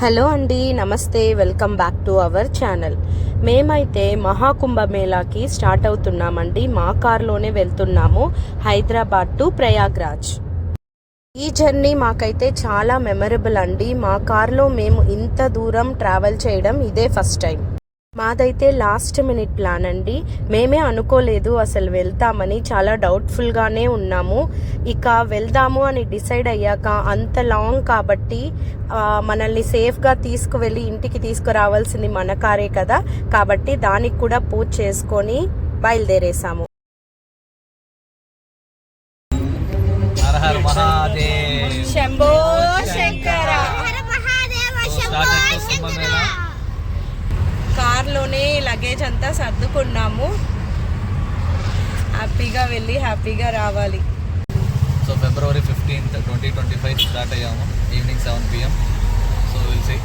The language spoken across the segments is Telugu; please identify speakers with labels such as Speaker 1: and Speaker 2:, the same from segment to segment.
Speaker 1: హలో అండి, నమస్తే. Welcome back to our channel. మేమైతే మహాకుంభమేళాకి స్టార్ట్ అవుతున్నామండి. మా కార్లోనే వెళ్తున్నాము, హైదరాబాద్ టు ప్రయాగ్రాజ్. ఈ జర్నీ మాకైతే చాలా మెమరబుల్ అండి. మా కార్లో మేము ఇంత దూరం ట్రావెల్ చేయడం ఇదే ఫస్ట్ టైం. మాదైతే లాస్ట్ మినిట్ ప్లాన్ అండి. మేమే అనుకోలేదు అసలు వెళ్తామని, చాలా డౌట్ఫుల్గానే ఉన్నాము. ఇక వెళ్దాము అని డిసైడ్ అయ్యాక అంత లాంగ్ కాబట్టి మనల్ని సేఫ్గా తీసుకువెళ్ళి ఇంటికి తీసుకురావాల్సింది మన కారే కదా, కాబట్టి దానికి కూడా పూజ చేసుకొని బయలుదేరేసాము. శంభో శంకర. కార్లోనే లగేజ్ అంతా సర్దుకున్నాము. హ్యాపీగా వెళ్ళి హ్యాపీగా రావాలి.
Speaker 2: సో February 15th, 2025 స్టార్ట్ అయ్యాము. Evening 7 PM. So will see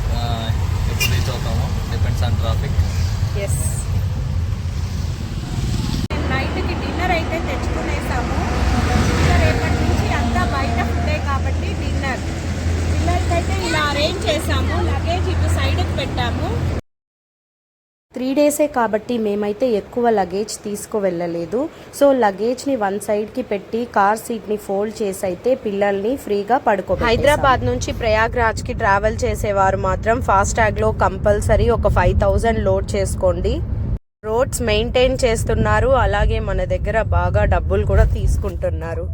Speaker 2: ఎప్పుడు రీచ్ అవుతాము, డిపెండ్స్ ఆన్ ట్రాఫిక్.
Speaker 1: ఎస్, నైట్కి డిన్నర్ అయితే తెచ్చుకునేసాము. రేపటి నుంచి అంతా బయట ఫుడ్డే కాబట్టి డిన్నర్ పిల్లలకైతే ఇలా అరేంజ్ చేసాము. లగేజ్ ఇటు సైడ్కి పెట్టాము. 3 డేసే కాబట్టి మేమైతే ఎక్కువ లగేజ్ తీసుకువెళ్ళలేదు. సో లగేజ్ని వన్ సైడ్కి పెట్టి కార్ సీట్ని ఫోల్డ్ చేసి అయితే పిల్లల్ని ఫ్రీగా పడుకోబెట్టాము. హైదరాబాద్ నుంచి ప్రయాగ్రాజ్కి ట్రావెల్ చేసేవారు మాత్రం ఫాస్టాగ్లో కంపల్సరీ ఒక 5000 లోడ్ చేసుకోండి. రోడ్స్ మెయింటైన్ చేస్తున్నారు, అలాగే మన దగ్గర బాగా డబ్బులు కూడా తీసుకుంటున్నారు.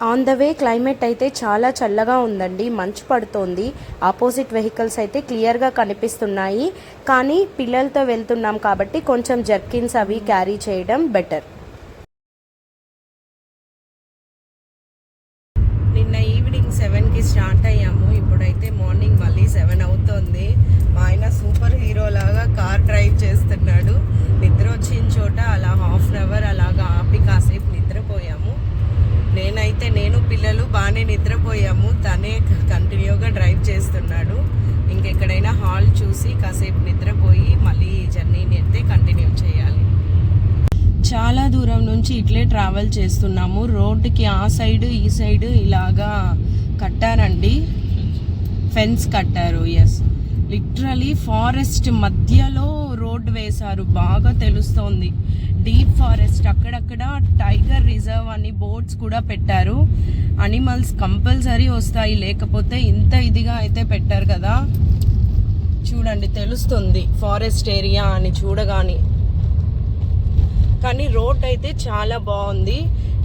Speaker 1: ఆన్ ద వే క్లైమేట్ అయితే చాలా చల్లగా ఉందండి, మంచు పడుతోంది. ఆపోజిట్ వెహికల్స్ అయితే క్లియర్గా కనిపిస్తున్నాయి. కానీ పిల్లలతో వెళ్తున్నాం కాబట్టి కొంచెం జర్కిన్స్ అవి క్యారీ చేయడం బెటర్. నిన్న ఈవినింగ్ 7కి స్టార్ట్ అయ్యాము. ఇప్పుడైతే మార్నింగ్ మళ్ళీ 7 అవుతోంది. మా ఆయన సూపర్ హీరో లాగా కార్ డ్రైవ్ చేస్తున్నాడు. నిద్ర వచ్చిన చోట అలా హాఫ్ అన్ అవర్ అలాగా ఆపి కాసేపు నిద్రపోయాము. నేను పిల్లలు బాగానే నిద్రపోయాము. తనే కంటిన్యూగా డ్రైవ్ చేస్తున్నాడు. ఇంకెక్కడైనా హాల్ చూసి కాసేపు నిద్రపోయి మళ్ళీ జర్నీని అయితే కంటిన్యూ చేయాలి. చాలా దూరం నుంచి ఇట్లే ట్రావెల్ చేస్తున్నాము. రోడ్డుకి ఆ సైడ్ ఈ సైడ్ ఇలాగా కట్టారండి, ఫెన్స్ కట్టారు. ఎస్, లిటరలీ ఫారెస్ట్ మధ్యలో రోడ్ వేశారు, బాగా తెలుస్తోంది. డీప్ ఫారెస్ట్, అక్కడక్కడ టైగర్ రిజర్వ్ అని బోర్డ్స్ కూడా పెట్టారు. అనిమల్స్ కంపల్సరీ వస్తాయి, లేకపోతే ఇంత ఇదిగా అయితే పెట్టారు కదా. చూడండి, తెలుస్తుంది ఫారెస్ట్ ఏరియా అని చూడగానే. కానీ రోడ్ అయితే చాలా బాగుంది.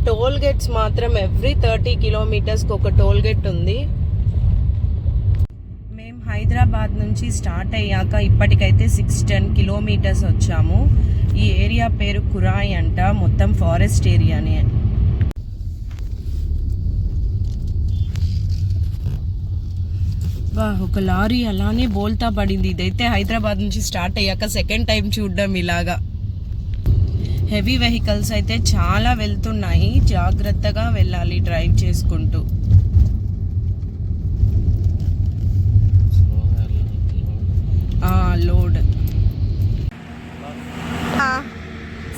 Speaker 1: టోల్ గేట్స్ మాత్రం ఎవ్రీ 30 కిలోమీటర్స్కి ఒక టోల్ గేట్ ఉంది. హైదరాబాద్ నుంచి స్టార్ట్ అయ్యాక ఇప్పటికైతే 610 కిలోమీటర్స్ వచ్చాము. ఈ ఏరియా పేరు కురాయ్ అంట, మొత్తం ఫారెస్ట్ ఏరియానే. ఒక లారీ అలానే బోల్తా పడింది. ఇదైతే హైదరాబాద్ నుంచి స్టార్ట్ అయ్యాక సెకండ్ టైం చూడడం ఇలాగా. హెవీ వెహికల్స్ అయితే చాలా వెళ్తున్నాయి, జాగ్రత్తగా వెళ్ళాలి డ్రైవ్ చేసుకుంటూ. లోడ్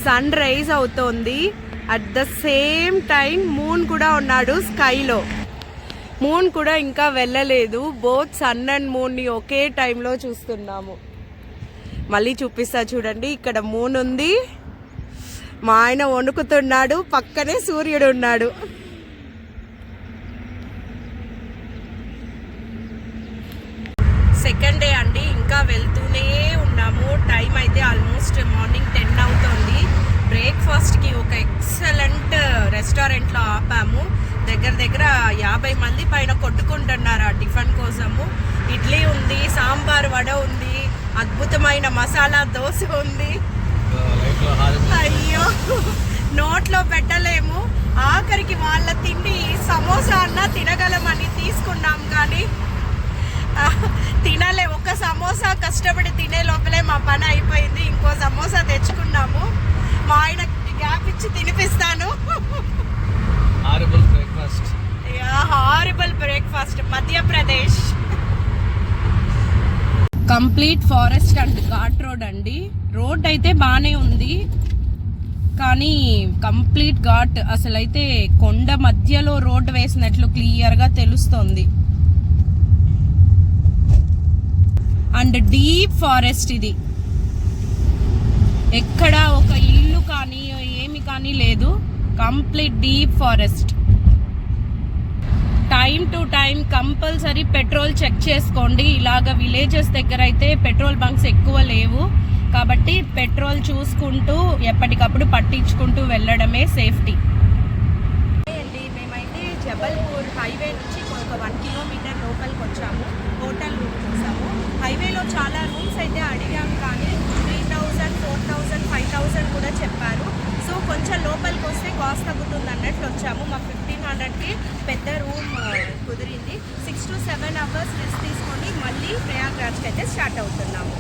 Speaker 1: సన్ రైజ్ అవుతోంది. At the same time moon కూడా ఉన్నాడు స్కైలో. మూన్ కూడా ఇంకా వెళ్ళలేదు. బోత్ సన్ అండ్ మూన్ని ఒకే టైంలో చూస్తున్నాము. మళ్ళీ చూపిస్తా చూడండి, ఇక్కడ మూన్ ఉంది, మా ఆయన వణుకుతున్నాడు, పక్కనే సూర్యుడు ఉన్నాడు. సెకండ్ డే అండి, ఇంకా వెళ్తూనే ఉన్నాము. టైం అయితే ఆల్మోస్ట్ మార్నింగ్ 10 అవుతుంది. బ్రేక్ఫాస్ట్కి ఒక ఎక్సలెంట్ రెస్టారెంట్లో ఆపాము. దగ్గర 50 మంది పైన కొట్టుకుంటున్నారు ఆ టిఫిన్ కోసము. ఇడ్లీ ఉంది, సాంబార్ వడ ఉంది, అద్భుతమైన మసాలా దోశ ఉంది. అయ్యో, నోట్లో పెట్టలేము. ఆఖరికి వాళ్ళ తిండి సమోసా అన్నా తినగలమని తీసుకున్నాం, కానీ తినలే. ఒక సమోసా కష్టపడి తినే లోపలే మా పని అయిపోయింది. ఇంకో సమోసా తెచ్చుకున్నాము. మా ఆయన గ్యాప్ ఇచ్చి తినిపిస్తాను. Horrible breakfast Madhya Pradesh. Complete forest and ghat road అండి. రోడ్ అయితే బాగానే ఉంది. కానీ కంప్లీట్ ఘాట్, అసలైతే కొండ మధ్యలో రోడ్ వేసినట్లు క్లియర్గా తెలుస్తోంది. అండ్ డీప్ ఫారెస్ట్ ఇది, ఎక్కడ ఒక ఇల్లు కానీ ఏమి కానీ లేదు, complete deep forest. Time to time compulsory petrol check చేసుకోండి. ఇలాగ విలేజెస్ దగ్గర అయితే పెట్రోల్ బంక్స్ ఎక్కువ లేవు కాబట్టి పెట్రోల్ చూసుకుంటూ ఎప్పటికప్పుడు పట్టించుకుంటూ వెళ్ళడమే సేఫ్టీ. మేమైతే జబల్పూర్ హైవే నుంచి ఒక 1 కిలోమీటర్ లోపలికి వచ్చాము. హోటల్ రూమ్ చూసాము. హైవేలో చాలా రూమ్స్ అయితే అడిగాం కానీ 3000, 4000, 5000 కూడా చెప్పారు. సో కొంచెం లోపలికి వస్తే కాస్ట్ తగ్గుతుంది అన్నట్లు వచ్చాము. మా 1500కి పెద్ద రూమ్ కుదిరింది. 6 to 7 అవర్స్ రెస్ట్ తీసుకొని మళ్ళీ ప్రయాగ్రాజ్కి అయితే స్టార్ట్ అవుతున్నాము.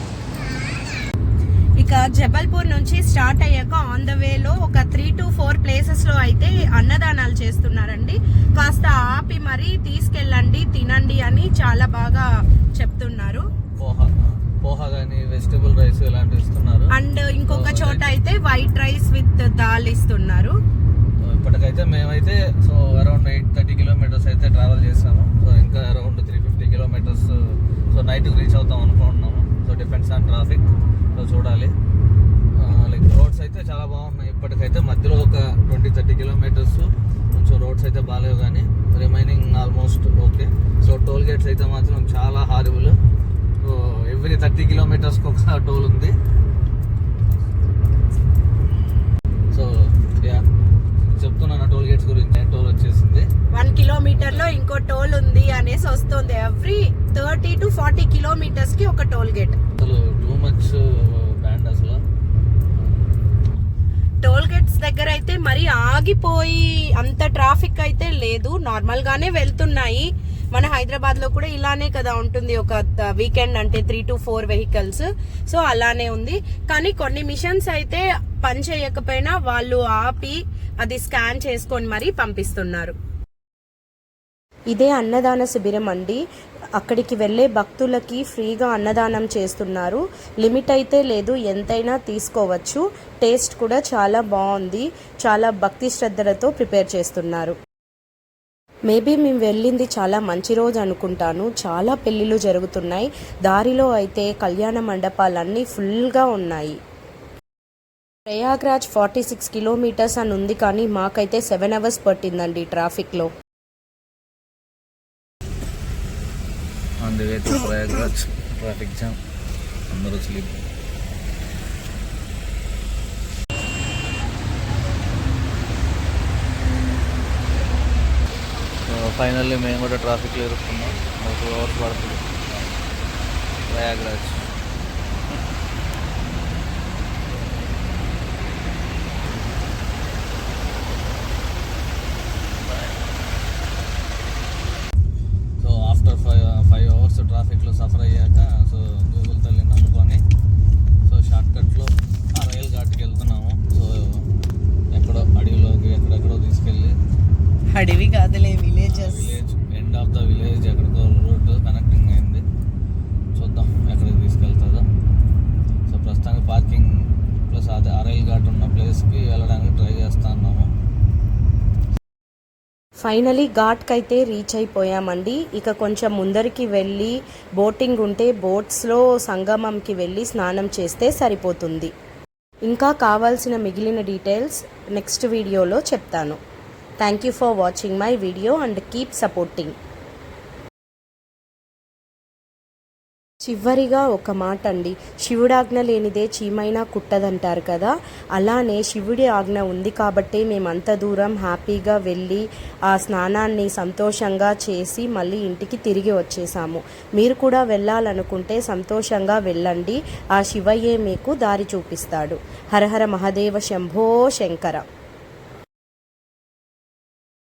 Speaker 1: ఇక జబల్పూర్ నుంచి స్టార్ట్ అయ్యాక ఆన్ ద వేలో ఒక 3 to 4 ప్లేసెస్లో అయితే అన్నదానాలు చేస్తున్నారండి. కాస్త ఆపి మరీ తీసుకెళ్ళండి, తినండి అని చాలా బాగా చెప్తున్నారు.
Speaker 2: పోహా కానీ వెజిటబుల్ రైస్ ఇలాంటివి ఇస్తున్నారు.
Speaker 1: అండ్ ఇంకొక చోట అయితే వైట్ రైస్ విత్ దాల్ ఇస్తున్నారు.
Speaker 2: ఇప్పటికైతే మేమైతే సో అరౌండ్ 830 కిలోమీటర్స్ అయితే ట్రావెల్ చేసాము. సో ఇంకా అరౌండ్ 350 కిలోమీటర్స్ సో నైట్కి రీచ్ అవుతాం అనుకుంటున్నాము. So depends on traffic. So చూడాలి. లైక్ రోడ్స్ అయితే చాలా బాగున్నాయి. ఇప్పటికైతే మధ్యలో ఒక 20-30 కిలోమీటర్స్ కొంచెం రోడ్స్ అయితే బాగాలేవు కానీ remaining almost okay. So toll gates అయితే మాత్రం చాలా హారిబుల్. సో ఎవ్రీ 30 కిలోమీటర్స్కి ఒక టోల్ ఉంది. సో యా చెప్తున్నాను టోల్ గేట్స్ గురించి. టోల్ వచ్చేసింది
Speaker 1: 1 కిలోమీటర్లో ఇంకో టోల్ ఉంది అనేసి వస్తుంది. ఎవ్రీ 30 to 40 కిలోమీటర్స్కి ఒక టోల్ గేట్.
Speaker 2: అసలు టూ మచ్ బ్యాండ్ అసలు.
Speaker 1: టోల్ గేట్స్ దగ్గర అయితే మరి ఆగిపోయి అంత ట్రాఫిక్ అయితే లేదు, నార్మల్ గానే వెళ్తున్నాయి. మన హైదరాబాద్ లో కూడా ఇలానే కదా ఉంటుంది, ఒక వీకెండ్ అంటే 3 to 4 వెహికల్స్. సో అలానే ఉంది. కానీ కొన్ని మిషన్స్ అయితే పని చేయకపోయినా వాళ్ళు ఆపి అది స్కాన్ చేసుకొని మరీ పంపిస్తున్నారు. ఇదే అన్నదాన శిబిరం అండి. అక్కడికి వెళ్ళే భక్తులకి ఫ్రీగా అన్నదానం చేస్తున్నారు. లిమిట్ అయితే లేదు, ఎంతైనా తీసుకోవచ్చు. టేస్ట్ కూడా చాలా బాగుంది. చాలా భక్తి శ్రద్ధలతో ప్రిపేర్ చేస్తున్నారు. మేబీ మేము వెళ్ళింది చాలా మంచి రోజు అనుకుంటాను. చాలా పెళ్ళిళ్ళు జరుగుతున్నాయి. దారిలో అయితే కళ్యాణ మండపాలన్నీ ఫుల్గా ఉన్నాయి. ప్రయాగ్రాజ్ 46 కిలోమీటర్స్ అని ఉంది కానీ మాకైతే 7 అవర్స్ పట్టిందండి ట్రాఫిక్లో.
Speaker 2: On the way to Prayagraj traffic jam, అందరూ స్లీప్. ఫైనల్లీ మేము కూడా ట్రాఫిక్లో ఇరుక్కున్నాం. 2 అవర్స్ పడుతుంది ప్రయాగ్రాజ్. సో ఆఫ్టర్ 5 అవర్స్ ట్రాఫిక్లో సఫర్ అయ్యాక సో గూగుల్ తల్లిని నమ్ముకొని సో షార్ట్కట్లో ఆ రైల్ ఘాట్కి వెళ్తున్నాము. సో ఎక్కడో అడవిలోకి ఎక్కడెక్కడో తీసుకెళ్ళి,
Speaker 1: అడవి కాదులే, village
Speaker 2: end of the village ఎక్కడికో రూట్ కనెక్టింగ్ అయింది. చూద్దాం ఎక్కడికి తీసుకెళ్తుందో. సో ప్రస్తుతానికి పార్కింగ్ ప్లస్ అదే రైల్ ఘాట్ ఉన్న ప్లేస్కి వెళ్ళడానికి ట్రై చేస్తా ఉన్నాము.
Speaker 1: ఫైనలీ ఘాట్కి అయితే రీచ్ అయిపోయామండి. ఇక కొంచెం ముందరికి వెళ్ళి బోటింగ్ ఉంటే బోట్స్లో సంగమంకి వెళ్ళి స్నానం చేస్తే సరిపోతుంది. ఇంకా కావాల్సిన మిగిలిన డీటెయిల్స్ నెక్స్ట్ వీడియోలో చెప్తాను. Thank you for watching my video and keep supporting. చివరిగా ఒక మాట అండి, శివుడాజ్ఞ లేనిదే చీమైనా కుట్టదంటారు కదా. అలానే శివుడి ఆజ్ఞ ఉంది కాబట్టే మేమంత దూరం హ్యాపీగా వెళ్ళి ఆ స్నానాన్ని సంతోషంగా చేసి మళ్ళీ ఇంటికి తిరిగి వచ్చేసాము. మీరు కూడా వెళ్ళాలనుకుంటే సంతోషంగా వెళ్ళండి. ఆ శివయ్యే మీకు దారి చూపిస్తాడు. హరహర మహాదేవ శంభో శంకర.